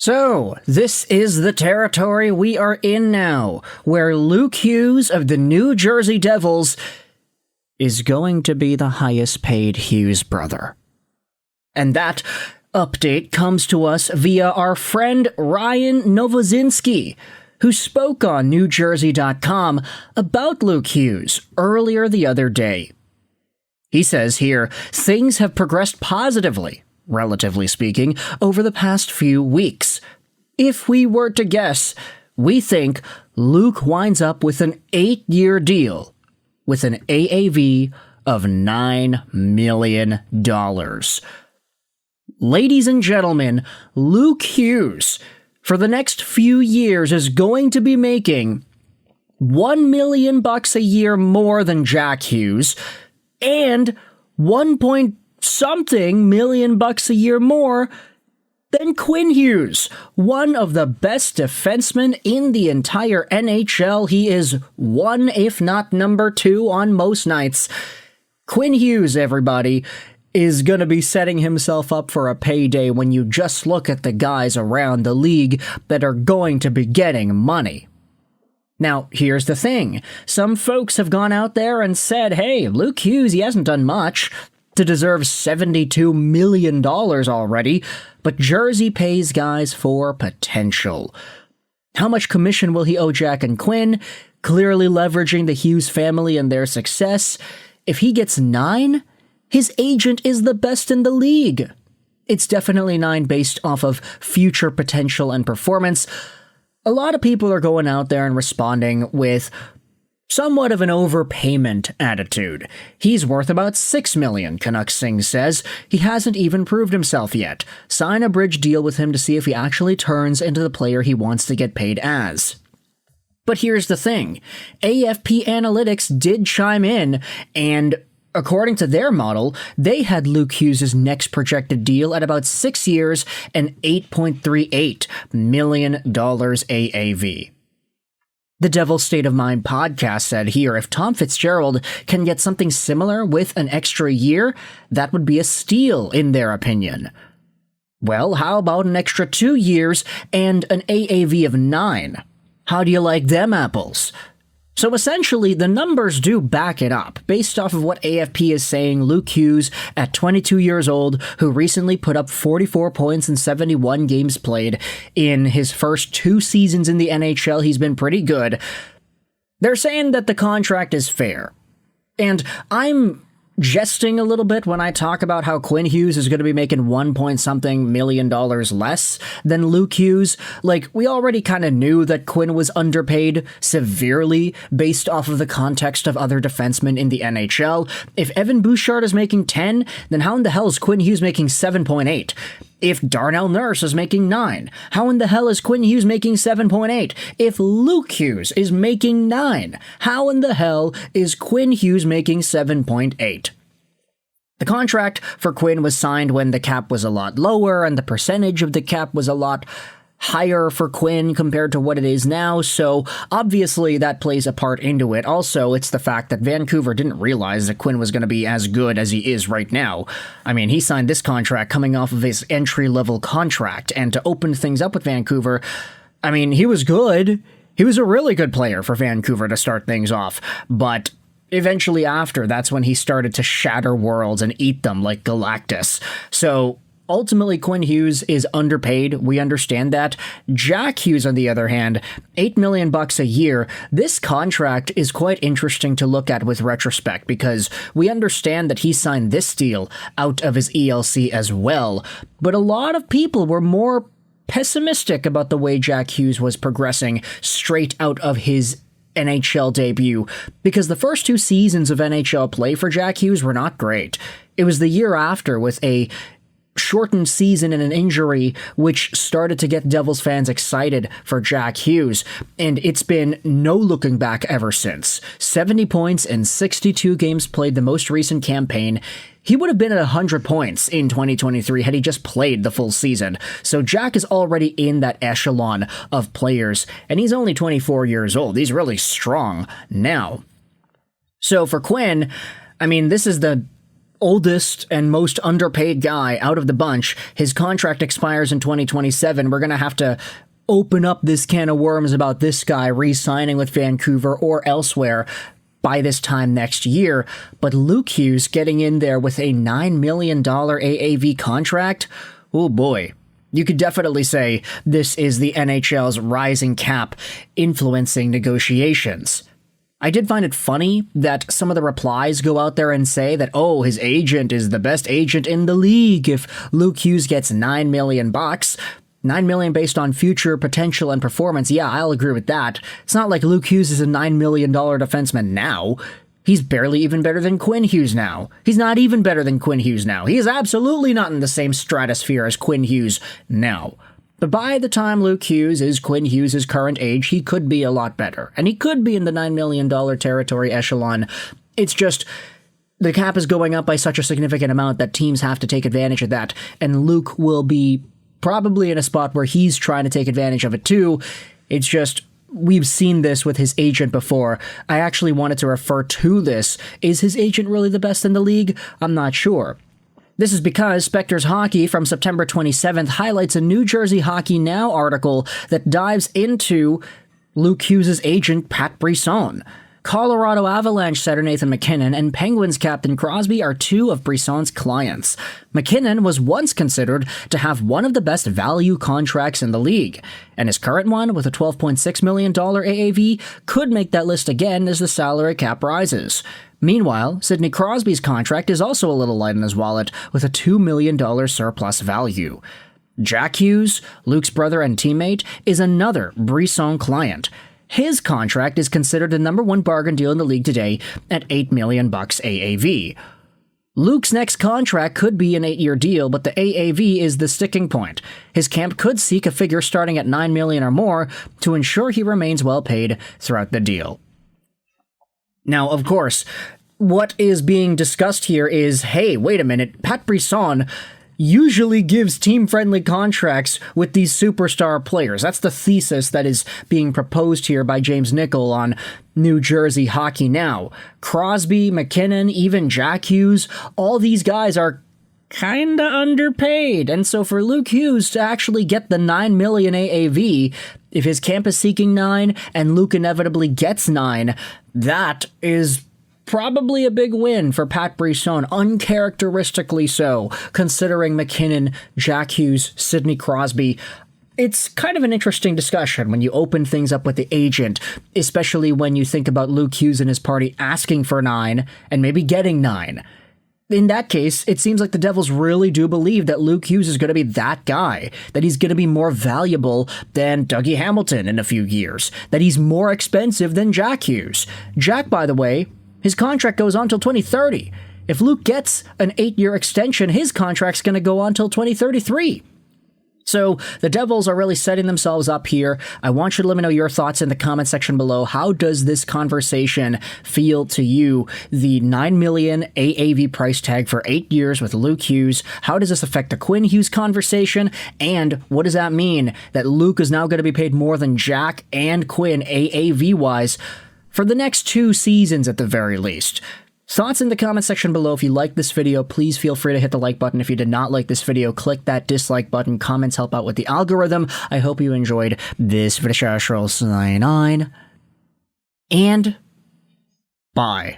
So, this is the territory we are in now, where Luke Hughes of the New Jersey Devils is going to be the highest paid Hughes brother. And that update comes to us via our friend Ryan Novozinski, who spoke on NewJersey.com about Luke Hughes earlier the other day. He says here, things have progressed positively, relatively speaking, over the past few weeks. If we were to guess, we think Luke winds up with an 8-year deal with an AAV of $9 million. Ladies and gentlemen, Luke Hughes, for the next few years, is going to be making $1 million a year more than Jack Hughes, and 1-point-something million a year more than Quinn Hughes, one of the best defensemen in the entire NHL. He is one, if not number 2 on most nights. Quinn Hughes, everybody, is going to be setting himself up for a payday when you just look at the guys around the league that are going to be getting money. Now, here's the thing. Some folks have gone out there and said, hey, Luke Hughes, he hasn't done much to deserve $72 million already, but Jersey pays guys for potential. How much commission will he owe Jack and Quinn? Clearly leveraging the Hughes family and their success. If he gets 9, his agent is the best in the league. It's definitely 9 based off of future potential and performance. A lot of people are going out there and responding with somewhat of an overpayment attitude. He's worth about $6 million, Canucks Singh says. He hasn't even proved himself yet. Sign a bridge deal with him to see if he actually turns into the player he wants to get paid as. But here's the thing. AFP Analytics did chime in, and according to their model, they had Luke Hughes' next projected deal at about 6 years and $8.38 million AAV. The Devil's State of Mind podcast said here, if Tom Fitzgerald can get something similar with an extra year, that would be a steal in their opinion. Well, how about an extra 2 years and an AAV of 9? How do you like them apples? So essentially, the numbers do back it up. Based off of what AFP is saying, Luke Hughes, at 22 years old, who recently put up 44 points in 71 games played in his first 2 seasons in the NHL, he's been pretty good. They're saying that the contract is fair. And I'm jesting a little bit when I talk about how Quinn Hughes is going to be making $1-point-something million less than Luke Hughes. Like, we already kind of knew that Quinn was underpaid severely based off of the context of other defensemen in the NHL. If Evan Bouchard is making 10, then how in the hell is Quinn Hughes making 7.8? If Darnell Nurse is making 9, how in the hell is Quinn Hughes making 7.8? If Luke Hughes is making 9, how in the hell is Quinn Hughes making 7.8? The contract for Quinn was signed when the cap was a lot lower and the percentage of the cap was a lot higher for Quinn compared to what it is now, so obviously that plays a part into it. Also, it's the fact that Vancouver didn't realize that Quinn was going to be as good as he is right now. I mean, he signed this contract coming off of his entry-level contract, and to open things up with Vancouver, I mean, he was good. He was a really good player for Vancouver to start things off, but eventually after, that's when he started to shatter worlds and eat them like Galactus. So ultimately, Quinn Hughes is underpaid. We understand that. Jack Hughes, on the other hand, $8 million a year. This contract is quite interesting to look at with retrospect because we understand that he signed this deal out of his ELC as well. But a lot of people were more pessimistic about the way Jack Hughes was progressing straight out of his NHL debut, because the first 2 seasons of NHL play for Jack Hughes were not great. It was the year after, with a shortened season and an injury, which started to get Devils fans excited for Jack Hughes, and it's been no looking back ever since. 70 points in 62 games played the most recent campaign. He would have been at 100 points in 2023 had he just played the full season. So Jack is already in that echelon of players, and he's only 24 years old. He's really strong now. So for Quinn, I mean, this is the oldest and most underpaid guy out of the bunch. His contract expires in 2027. We're going to have to open up this can of worms about this guy re-signing with Vancouver or elsewhere by this time next year. But Luke Hughes getting in there with a $9 million AAV contract, oh boy. You could definitely say this is the NHL's rising cap influencing negotiations. I did find it funny that some of the replies go out there and say that, oh, his agent is the best agent in the league if Luke Hughes gets $9 million. $9 million based on future potential and performance. Yeah, I'll agree with that. It's not like Luke Hughes is a $9 million defenseman now. He's barely even better than Quinn Hughes now. He's not even better than Quinn Hughes now. He is absolutely not in the same stratosphere as Quinn Hughes now. But by the time Luke Hughes is Quinn Hughes' current age, he could be a lot better. And he could be in the $9 million territory echelon. It's just the cap is going up by such a significant amount that teams have to take advantage of that. And Luke will be probably in a spot where he's trying to take advantage of it too. It's just, we've seen this with his agent before. I actually wanted to refer to this. Is his agent really the best in the league? I'm not sure. This is because Spectre's Hockey from September 27th highlights a New Jersey Hockey Now article that dives into Luke Hughes' agent, Pat Brisson. Colorado Avalanche setter Nathan MacKinnon and Penguins captain Crosby are two of Brisson's clients. MacKinnon was once considered to have one of the best value contracts in the league, and his current one, with a $12.6 million AAV, could make that list again as the salary cap rises. Meanwhile, Sidney Crosby's contract is also a little light in his wallet, with a $2 million surplus value. Jack Hughes, Luke's brother and teammate, is another Brisson client. His contract is considered the number one bargain deal in the league today at $8 million AAV. Luke's next contract could be an 8-year deal, but the AAV is the sticking point. His camp could seek a figure starting at $9 million or more to ensure he remains well paid throughout the deal. Now, of course, what is being discussed here is, hey, wait a minute, Pat Brisson usually gives team-friendly contracts with these superstar players. That's the thesis that is being proposed here by James Nickel on New Jersey Hockey Now. Crosby, MacKinnon, even Jack Hughes, all these guys are kinda underpaid. And so for Luke Hughes to actually get the $9 million AAV, if his camp is seeking 9 and Luke inevitably gets 9, that is probably a big win for Pat Brisson, uncharacteristically so, considering MacKinnon, Jack Hughes, Sidney Crosby. It's kind of an interesting discussion when you open things up with the agent, especially when you think about Luke Hughes and his party asking for 9 and maybe getting 9. In that case, it seems like the Devils really do believe that Luke Hughes is going to be that guy, that he's going to be more valuable than Dougie Hamilton in a few years, that he's more expensive than Jack Hughes. Jack, by the way, his contract goes on till 2030. If Luke gets an 8-year extension, his contract's going to go on till 2033. So the Devils are really setting themselves up here. I want you to let me know your thoughts in the comment section below. How does this conversation feel to you? The $9 million AAV price tag for 8 years with Luke Hughes. How does this affect the Quinn Hughes conversation? And what does that mean that Luke is now going to be paid more than Jack and Quinn AAV-wise for the next 2 seasons at the very least? Thoughts in the comment section below. If you like this video, please feel free to hit the like button. If you did not like this video, click that dislike button. Comments help out with the algorithm. I hope you enjoyed this video. Sign on, and bye.